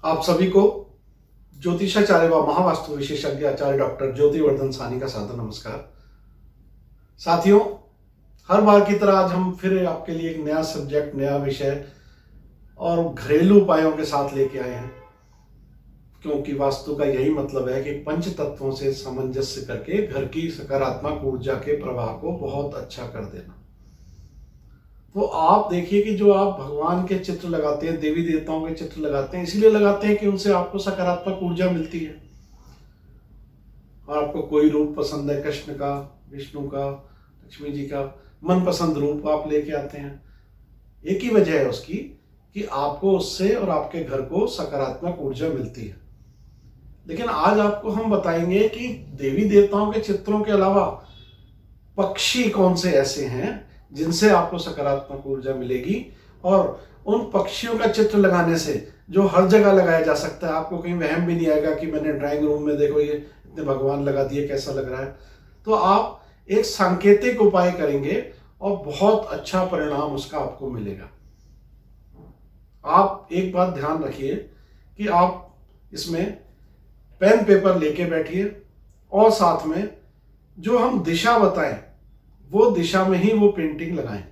आप सभी को ज्योतिषाचार्य व महावास्तु विशेषज्ञ आचार्य डॉक्टर ज्योतिवर्धन सानी का सादर नमस्कार। साथियों, हर बार की तरह आज हम फिर आपके लिए एक नया सब्जेक्ट, नया विषय और घरेलू उपायों के साथ लेके आए हैं, क्योंकि वास्तु का यही मतलब है कि पंच तत्वों से सामंजस्य करके घर की सकारात्मक ऊर्जा के प्रवाह को बहुत अच्छा कर देना। तो आप देखिए कि जो आप भगवान के चित्र लगाते हैं, देवी देवताओं के चित्र लगाते हैं, इसलिए लगाते हैं कि उनसे आपको सकारात्मक ऊर्जा मिलती है। और आपको कोई रूप पसंद है, कृष्ण का, विष्णु का, लक्ष्मी जी का मनपसंद रूप आप लेके आते हैं। एक ही वजह है उसकी कि आपको उससे और आपके घर को सकारात्मक ऊर्जा मिलती है। लेकिन आज आपको हम बताएंगे कि देवी देवताओं के चित्रों के अलावा पक्षी कौन से ऐसे हैं जिनसे आपको सकारात्मक ऊर्जा मिलेगी, और उन पक्षियों का चित्र लगाने से जो हर जगह लगाया जा सकता है। आपको कहीं वहम भी नहीं आएगा कि मैंने ड्राइंग रूम में देखो ये इतने भगवान लगा दिए, कैसा लग रहा है। तो आप एक सांकेतिक उपाय करेंगे और बहुत अच्छा परिणाम उसका आपको मिलेगा। आप एक बात ध्यान रखिए कि आप इसमें पेन पेपर लेके बैठिए और साथ में जो हम दिशा बताएं वो दिशा में ही वो पेंटिंग लगाएं।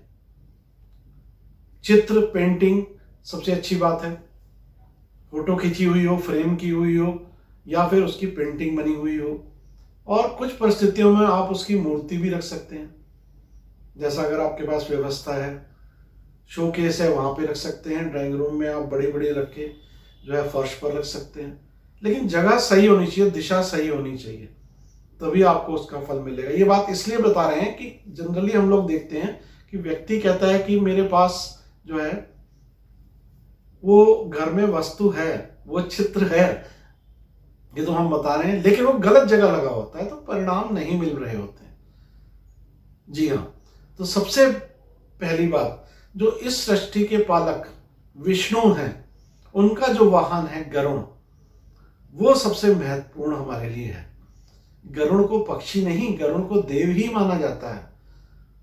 चित्र, पेंटिंग सबसे अच्छी बात है। फोटो खींची हुई हो, फ्रेम की हुई हो, या फिर उसकी पेंटिंग बनी हुई हो। और कुछ परिस्थितियों में आप उसकी मूर्ति भी रख सकते हैं। जैसा अगर आपके पास व्यवस्था है, शोकेस है, वहां पे रख सकते हैं। ड्राइंग रूम में आप बड़े बड़े रख के जो है फर्श पर रख सकते हैं। लेकिन जगह सही होनी चाहिए, दिशा सही होनी चाहिए, तभी आपको उसका फल मिलेगा। ये बात इसलिए बता रहे हैं कि जनरली हम लोग देखते हैं कि व्यक्ति कहता है कि मेरे पास जो है वो घर में वस्तु है, वो चित्र है, ये तो हम बता रहे हैं, लेकिन वो गलत जगह लगा होता है तो परिणाम नहीं मिल रहे होते हैं। जी हाँ, तो सबसे पहली बात, जो इस सृष्टि के पालक विष्णु हैं, उनका जो वाहन है गरुड़, वो सबसे महत्वपूर्ण हमारे लिए है। गरुड़ को पक्षी नहीं, गरुड़ को देव ही माना जाता है।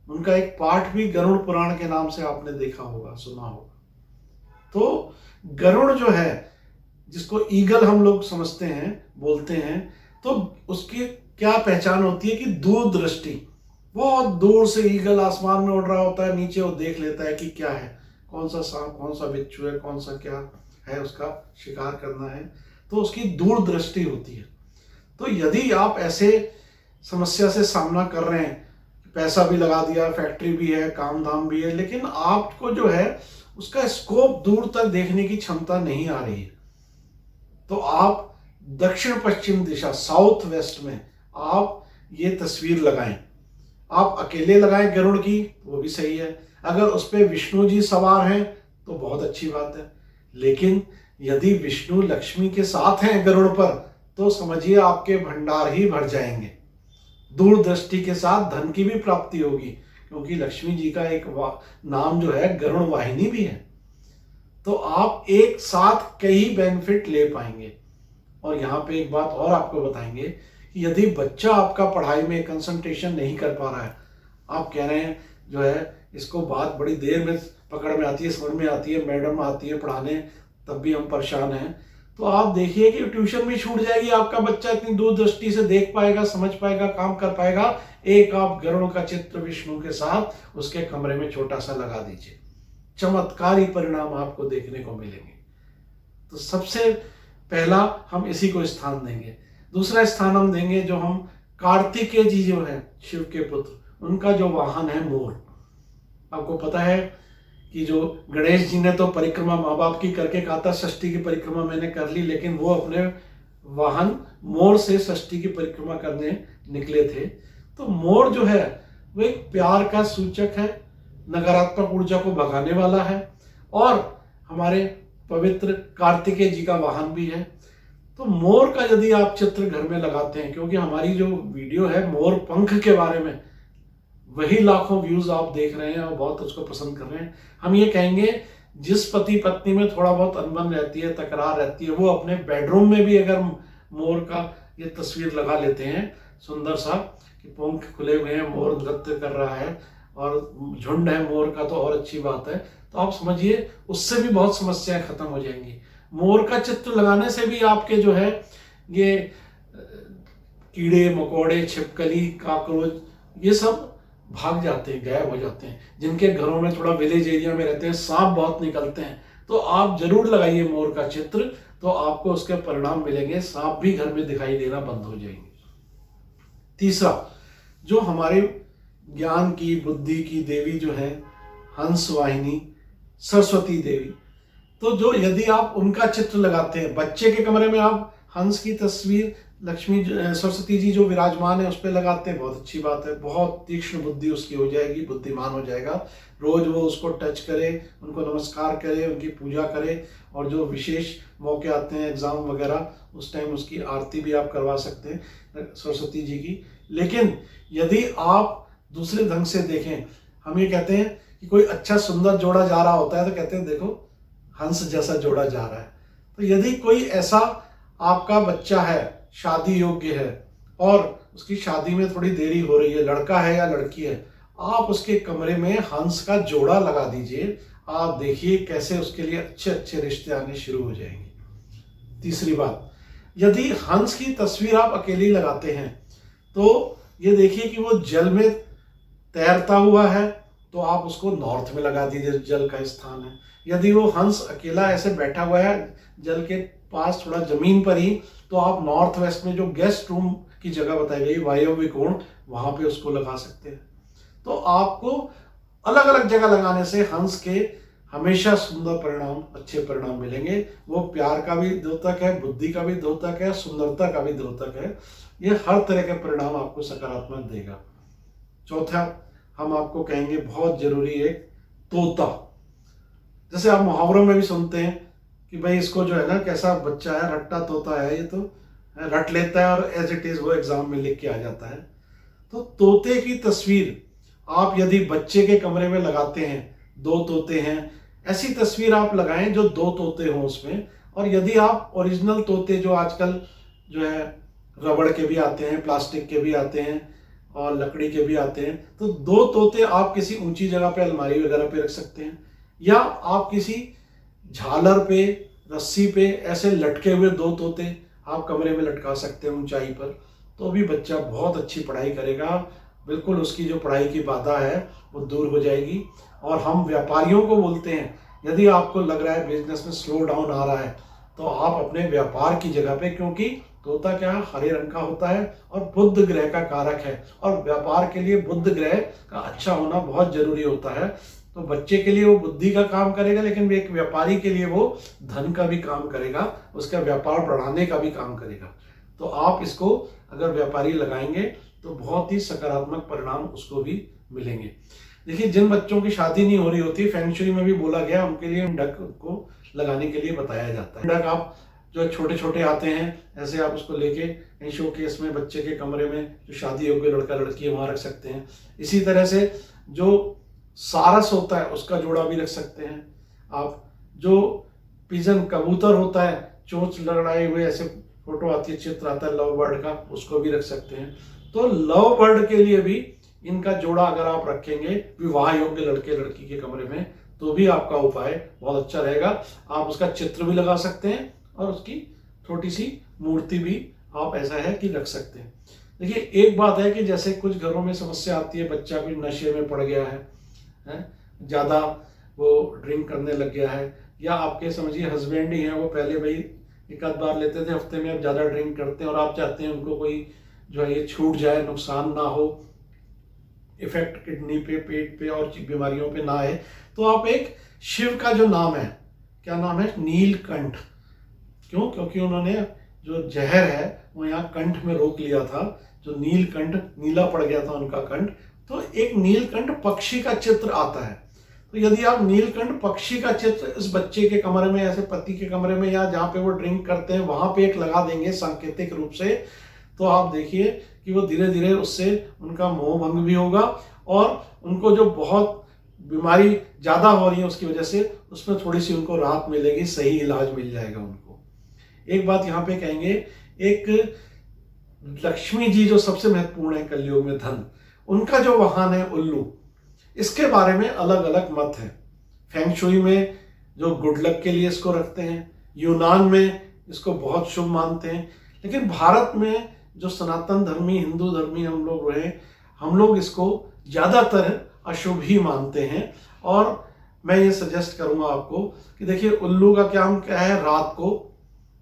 उनका एक पाठ भी गरुड़ पुराण के नाम से आपने देखा होगा, सुना होगा। तो गरुड़ जो है, जिसको ईगल हम लोग समझते हैं, बोलते हैं, तो उसकी क्या पहचान होती है कि दूरदृष्टि। बहुत दूर से ईगल आसमान में उड़ रहा होता है, नीचे वो देख लेता है कि क्या है, कौन सा सांप, कौन सा बिच्छू है, कौन सा क्या है, उसका शिकार करना है। तो उसकी दूरदृष्टि होती है। तो यदि आप ऐसे समस्या से सामना कर रहे हैं, पैसा भी लगा दिया, फैक्ट्री भी है, काम धाम भी है, लेकिन आपको जो है उसका स्कोप दूर तक देखने की क्षमता नहीं आ रही है, तो आप दक्षिण पश्चिम दिशा, साउथ वेस्ट में आप ये तस्वीर लगाएं। आप अकेले लगाएं गरुड़ की, वो भी सही है। अगर उस पर विष्णु जी सवार हैं तो बहुत अच्छी बात है। लेकिन यदि विष्णु लक्ष्मी के साथ हैं गरुड़ पर, तो समझिए आपके भंडार ही भर जाएंगे। दूरदृष्टि के साथ धन की भी प्राप्ति होगी, क्योंकि लक्ष्मी जी का एक नाम जो है गरुड़ वाहिनी भी है। तो आप एक साथ कई बेनिफिट ले पाएंगे। और यहाँ पे एक बात और आपको बताएंगे कि यदि बच्चा आपका पढ़ाई में कंसंट्रेशन नहीं कर पा रहा है, आप कह रहे हैं जो है इसको बात बड़ी देर में पकड़ में आती है, समझ में आती है, मैडम आती है पढ़ाने, तब भी हम परेशान हैं, तो आप देखिए कि ट्यूशन भी छूट जाएगी, आपका बच्चा इतनी दूरदृष्टि से देख पाएगा, समझ पाएगा, काम कर पाएगा। एक आप गरुड़ का चित्र विष्णु के साथ उसके कमरे में छोटा सा लगा दीजिए, चमत्कारी परिणाम आपको देखने को मिलेंगे। तो सबसे पहला हम इसी को स्थान देंगे। दूसरा स्थान हम देंगे जो हम कार्तिकेय जी जो है, शिव के पुत्र, उनका जो वाहन है मोर। आपको पता है कि जो गणेश जी ने तो परिक्रमा माँ बाप की करके कहा था, षष्ठी की परिक्रमा मैंने कर ली, लेकिन वो अपने वाहन मोर से षष्ठी की परिक्रमा करने निकले थे। तो मोर जो है वो एक प्यार का सूचक है, नकारात्मक ऊर्जा को भगाने वाला है, और हमारे पवित्र कार्तिकेय जी का वाहन भी है। तो मोर का यदि आप चित्र घर में लगाते हैं, क्योंकि हमारी जो वीडियो है मोर पंख के बारे में, वही लाखों व्यूज आप देख रहे हैं और बहुत उसको पसंद कर रहे हैं। हम ये कहेंगे जिस पति पत्नी में थोड़ा बहुत अनबन रहती है, तकरार रहती है, वो अपने बेडरूम में भी अगर मोर का ये तस्वीर लगा लेते हैं सुंदर सा, कि पंख खुले हुए हैं, मोर नृत्य कर रहा है और झुंड है मोर का, तो और अच्छी बात है। तो आप समझिए उससे भी बहुत समस्याएं खत्म हो जाएंगी। मोर का चित्र लगाने से भी आपके जो है ये कीड़े मकोड़े, छिपकली, काकरोच, ये सब भाग जाते हैं, गायब हो जाते हैं। जिनके घरों में थोड़ा विलेज एरिया में रहते हैं, सांप बहुत निकलते हैं, तो आप जरूर लगाइए मोर का चित्र, तो आपको उसके परिणाम मिलेंगे, सांप भी घर में दिखाई देना बंद हो जाएंगे। तीसरा, जो हमारे ज्ञान की, बुद्धि की देवी जो है हंस वाहिनी, सरस्वती देवी, तो जो यदि आप उनका चित्र लगाते हैं, बच्चे के कमरे में आप हंस की तस्वीर, लक्ष्मी सरस्वती जी जो विराजमान है उस पर लगाते हैं, बहुत अच्छी बात है, बहुत तीक्ष्ण बुद्धि उसकी हो जाएगी, बुद्धिमान हो जाएगा। रोज वो उसको टच करे, उनको नमस्कार करे, उनकी पूजा करे, और जो विशेष मौके आते हैं एग्जाम वगैरह, उस टाइम उसकी आरती भी आप करवा सकते हैं सरस्वती जी की। लेकिन यदि आप दूसरे ढंग से देखें, हम ये कहते हैं कि कोई अच्छा सुंदर जोड़ा जा रहा होता है तो कहते हैं देखो हंस जैसा जोड़ा जा रहा है। तो यदि कोई ऐसा आपका बच्चा है, शादी योग्य है, और उसकी शादी में थोड़ी देरी हो रही है, लड़का है या लड़की है, आप उसके कमरे में हंस का जोड़ा लगा दीजिए। आप देखिए कैसे उसके लिए अच्छे अच्छे रिश्ते आने शुरू हो जाएंगे। तीसरी बात, यदि हंस की तस्वीर आप अकेली लगाते हैं तो ये देखिए कि वो जल में तैरता हुआ है, तो आप उसको नॉर्थ में लगा दीजिए, जल का स्थान है। यदि वो हंस अकेला ऐसे बैठा हुआ है जल के पास, थोड़ा जमीन पर ही, तो आप नॉर्थ वेस्ट में जो गेस्ट रूम की जगह बताई गई वायव्य कोण, वहां पे उसको लगा सकते हैं। तो आपको अलग अलग जगह लगाने से हंस के हमेशा सुंदर परिणाम, अच्छे परिणाम मिलेंगे। वो प्यार का भी द्योतक है, बुद्धि का भी द्योतक है, सुंदरता का भी द्योतक है। ये हर तरह के परिणाम आपको सकारात्मक देगा। चौथा, हम आपको कहेंगे बहुत जरूरी एक तोता। जैसे आप मुहावरों में भी सुनते हैं कि भाई इसको जो है ना, कैसा बच्चा है, रट्टा तोता है, ये तो रट लेता है और एज इट इज वो एग्जाम में लिख के आ जाता है। तो तोते की तस्वीर आप यदि बच्चे के कमरे में लगाते हैं, दो तोते हैं, ऐसी तस्वीर आप लगाएं जो दो तोते हों उसमें। और यदि आप ओरिजिनल तोते जो आजकल जो है रबड़ के भी आते हैं, प्लास्टिक के भी आते हैं और लकड़ी के भी आते हैं, तो दो तोते आप किसी ऊंची जगह पे, अलमारी वगैरह पे रख सकते हैं, या आप किसी झालर पे, रस्सी पे ऐसे लटके हुए दो तोते आप कमरे में लटका सकते हैं ऊंचाई पर। तो भी बच्चा बहुत अच्छी पढ़ाई करेगा, बिल्कुल उसकी जो पढ़ाई की बाधा है वो दूर हो जाएगी। और हम व्यापारियों को बोलते हैं, यदि आपको लग रहा है बिजनेस में स्लो डाउन आ रहा है, तो आप अपने व्यापार की जगह पे, क्योंकि तोता क्या हरे रंग का होता है और बुध ग्रह का कारक है, और व्यापार के लिए बुध ग्रह का अच्छा होना बहुत जरूरी होता है। तो बच्चे के लिए वो बुद्धि का काम करेगा, लेकिन एक व्यापारी के लिए वो धन का भी काम करेगा, उसका व्यापार बढ़ाने का भी काम करेगा। तो आप इसको अगर व्यापारी लगाएंगे तो बहुत ही सकारात्मक परिणाम उसको भी मिलेंगे। देखिए, जिन बच्चों की शादी नहीं हो रही होती, फेंग शुई में भी बोला गया, उनके लिए डक को लगाने के लिए बताया जाता है। डक आप जो छोटे छोटे आते हैं, ऐसे आप उसको लेके कहीं शोकेस में बच्चे के कमरे में, जो शादी हो गई लड़का लड़की है, वहां रख सकते हैं। इसी तरह से जो सारस होता है उसका जोड़ा भी रख सकते हैं आप। जो पिजन कबूतर होता है, चोंच लड़ाए हुए ऐसे फोटो आती है, चित्र आता है लव बर्ड का, उसको भी रख सकते हैं। तो लव बर्ड के लिए भी इनका जोड़ा अगर आप रखेंगे विवाह योग्य लड़के लड़की के कमरे में, तो भी आपका उपाय बहुत अच्छा रहेगा। आप उसका चित्र भी लगा सकते हैं और उसकी छोटी सी मूर्ति भी आप ऐसा है कि रख सकते हैं। देखिए, एक बात है कि जैसे कुछ घरों में समस्या आती है, बच्चा भी नशे में पड़ गया है, ज़्यादा वो ड्रिंक करने लग गया है, या आपके समझिए हस्बैंड ही हैं, वो पहले भाई एक आध बार लेते थे हफ्ते में, अब ज़्यादा ड्रिंक करते हैं, और आप चाहते हैं उनको कोई जो है ये छूट जाए, नुकसान ना हो, इफेक्ट किडनी पे, पेट पे और बीमारियों पे ना आए, तो आप एक शिव का जो नाम है, क्या नाम है, नीलकंठ। क्यों? क्योंकि उन्होंने जो जहर है वो यहाँ कंठ में रोक लिया था, जो नीलकंठ, नीला पड़ गया था उनका कंठ। तो एक नीलकंठ पक्षी का चित्र आता है, तो यदि आप नीलकंठ पक्षी का चित्र इस बच्चे के कमरे में, ऐसे पति के कमरे में, या जहाँ पे वो ड्रिंक करते हैं वहां पे एक लगा देंगे सांकेतिक रूप से, तो आप देखिए कि वो धीरे धीरे उससे उनका मोह भंग भी होगा, और उनको जो बहुत बीमारी ज्यादा हो रही है उसकी वजह से, उसमें थोड़ी सी उनको राहत मिलेगी, सही इलाज मिल जाएगा उनको। एक बात यहाँ पे कहेंगे, एक लक्ष्मी जी जो सबसे महत्वपूर्ण है कलयुग में, धन, उनका जो वाहन है उल्लू, इसके बारे में अलग अलग मत है। फेंग शुई में जो गुड लक के लिए इसको रखते हैं, यूनान में इसको बहुत शुभ मानते हैं, लेकिन भारत में जो सनातन धर्मी हिंदू धर्मी हम लोग रहे, हम लोग इसको ज़्यादातर अशुभ ही मानते हैं। और मैं ये सजेस्ट करूँगा आपको कि देखिए उल्लू का काम क्या है, रात को,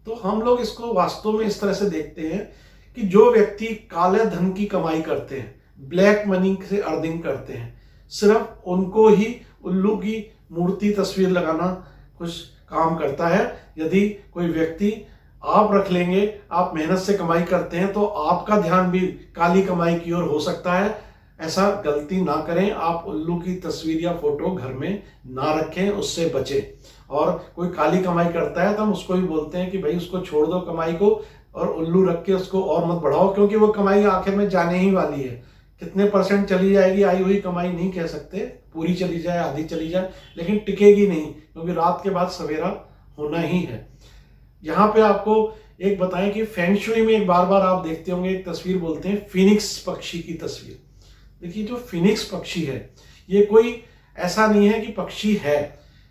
तो हम लोग इसको वास्तव में इस तरह से देखते हैं कि जो व्यक्ति काले धन की कमाई करते हैं, ब्लैक मनी से अर्निंग करते हैं, सिर्फ उनको ही उल्लू की मूर्ति तस्वीर लगाना कुछ काम करता है। यदि कोई व्यक्ति आप रख लेंगे, आप मेहनत से कमाई करते हैं, तो आपका ध्यान भी काली कमाई की ओर हो सकता है। ऐसा गलती ना करें, आप उल्लू की तस्वीर या फोटो घर में ना रखें, उससे बचें। और कोई काली कमाई करता है तो हम उसको भी बोलते हैं कि भाई उसको छोड़ दो कमाई को, और उल्लू रख के उसको और मत बढ़ाओ, क्योंकि वो कमाई आखिर में जाने ही वाली है। कितने % चली जाएगी आई हुई कमाई नहीं कह सकते, पूरी चली जाए आधी चली जाए, लेकिन टिकेगी नहीं, क्योंकि रात के बाद सवेरा होना ही है। यहाँ पे आपको एक बताएं कि फेंग शुई में एक बार बार आप देखते होंगे एक तस्वीर बोलते हैं फिनिक्स पक्षी की तस्वीर। देखिए जो फिनिक्स पक्षी है ये कोई ऐसा नहीं है कि पक्षी है,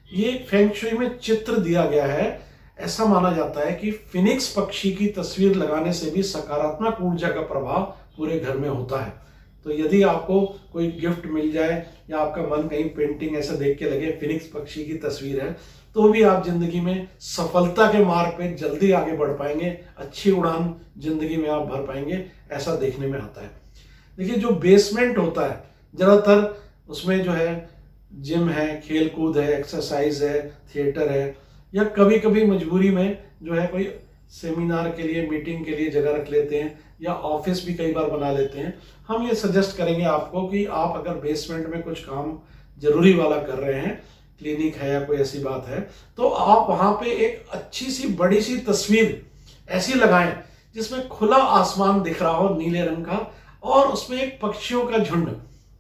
ये फेंग शुई में चित्र दिया गया है। ऐसा माना जाता है कि फिनिक्स पक्षी की तस्वीर लगाने से भी सकारात्मक ऊर्जा का प्रभाव पूरे घर में होता है। तो यदि आपको कोई गिफ्ट मिल जाए या आपका मन कहीं पेंटिंग ऐसा देख के लगे फिनिक्स पक्षी की तस्वीर है, तो भी आप जिंदगी में सफलता के मार्ग पे जल्दी आगे बढ़ पाएंगे, अच्छी उड़ान जिंदगी में आप भर पाएंगे, ऐसा देखने में आता है। देखिए जो बेसमेंट होता है ज़्यादातर उसमें जो है जिम है, खेल कूद है, एक्सरसाइज है, थिएटर है, या कभी कभी मजबूरी में जो है कोई सेमिनार के लिए मीटिंग के लिए जगह रख लेते हैं, या ऑफिस भी कई बार बना लेते हैं। हम ये सजेस्ट करेंगे आपको कि आप अगर बेसमेंट में कुछ काम जरूरी वाला कर रहे हैं, क्लिनिक है या कोई ऐसी बात है, तो आप वहां पे एक अच्छी सी बड़ी सी तस्वीर ऐसी लगाएं जिसमें खुला आसमान दिख रहा हो नीले रंग का, और उसमें एक पक्षियों का झुंड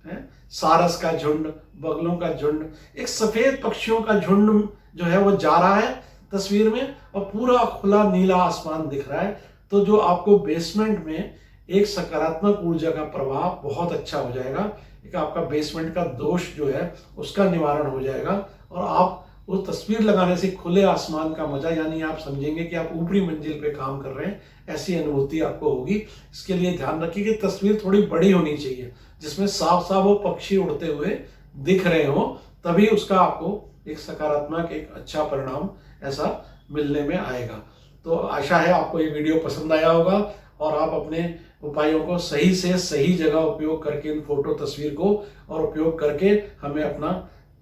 है, सारस का झुंड, बगलों का झुंड, एक सफेद पक्षियों का झुंड जो है वो जा रहा है तस्वीर में, और पूरा खुला नीला आसमान दिख रहा है। तो जो आपको बेसमेंट में एक सकारात्मक ऊर्जा का प्रभाव बहुत अच्छा हो जाएगा, एक आपका बेसमेंट का दोष जो है उसका निवारण हो जाएगा, और आप वो तस्वीर लगाने से खुले आसमान का मजा, यानी आप समझेंगे कि आप ऊपरी मंजिल पे काम कर रहे हैं, ऐसी अनुभूति आपको होगी। इसके लिए ध्यान रखिए कि तस्वीर थोड़ी बड़ी होनी चाहिए, जिसमें साफ साफ वो पक्षी उड़ते हुए दिख रहे हो, तभी उसका आपको एक सकारात्मक एक अच्छा परिणाम ऐसा मिलने में आएगा। तो आशा है आपको ये वीडियो पसंद आया होगा, और आप अपने उपायों को सही से सही जगह उपयोग करके इन फोटो तस्वीर को और उपयोग करके हमें अपना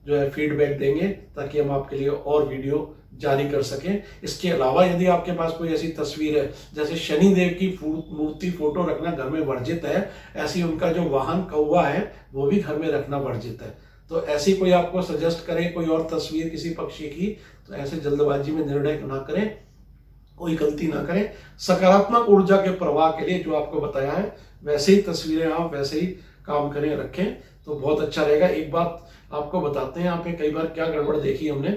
जो है फीडबैक देंगे, ताकि हम आपके लिए और वीडियो जारी कर सकें। इसके अलावा यदि आपके पास कोई ऐसी तस्वीर है, जैसे शनि देव की मूर्ति फोटो रखना घर में वर्जित है, ऐसी उनका जो वाहन कौवा है वो भी घर में रखना वर्जित है, तो ऐसी कोई आपको सजेस्ट करे कोई और तस्वीर किसी पक्षी की, तो ऐसे जल्दबाजी में निर्णय ना करें, कोई गलती ना करें। सकारात्मक ऊर्जा के प्रवाह के लिए जो आपको बताया है वैसे ही तस्वीरें आप वैसे ही काम करें, रखें, तो बहुत अच्छा रहेगा। एक बात आपको बताते हैं, यहाँ पे कई बार क्या गड़बड़ देखी हमने,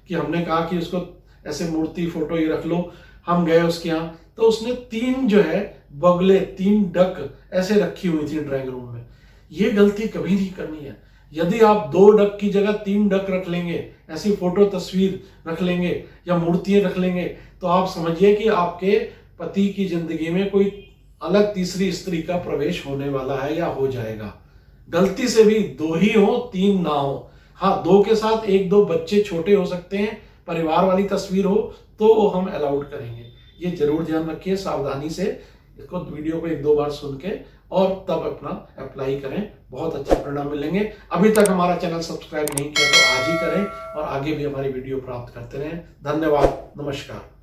कि हमने कहा कि उसको ऐसे मूर्ति फोटो ये रख लो, हम गए उसके यहाँ तो उसने 3 जो है बगले 3 डक ऐसे रखी हुई थी ड्राइंग रूम में। ये गलती कभी नहीं करनी है। यदि आप 2 डक की जगह 3 डक रख लेंगे, ऐसी फोटो तस्वीर रख लेंगे या मूर्तियां रख लेंगे, तो आप समझिए कि आपके पति की जिंदगी में कोई अलग तीसरी स्त्री का प्रवेश होने वाला है या हो जाएगा। गलती से भी 2 ही हो, 3 ना हो। हाँ, 2 के साथ 1-2 बच्चे छोटे हो सकते हैं, परिवार वाली तस्वीर हो तो वो हम अलाउड करेंगे। ये जरूर ध्यान रखिए, सावधानी से इसको वीडियो को 1-2 बार सुन के और तब अपना अप्लाई करें, बहुत अच्छे परिणाम मिलेंगे। अभी तक हमारा चैनल सब्सक्राइब नहीं किया तो आज ही करें, और आगे भी हमारी वीडियो प्राप्त करते रहें। धन्यवाद, नमस्कार।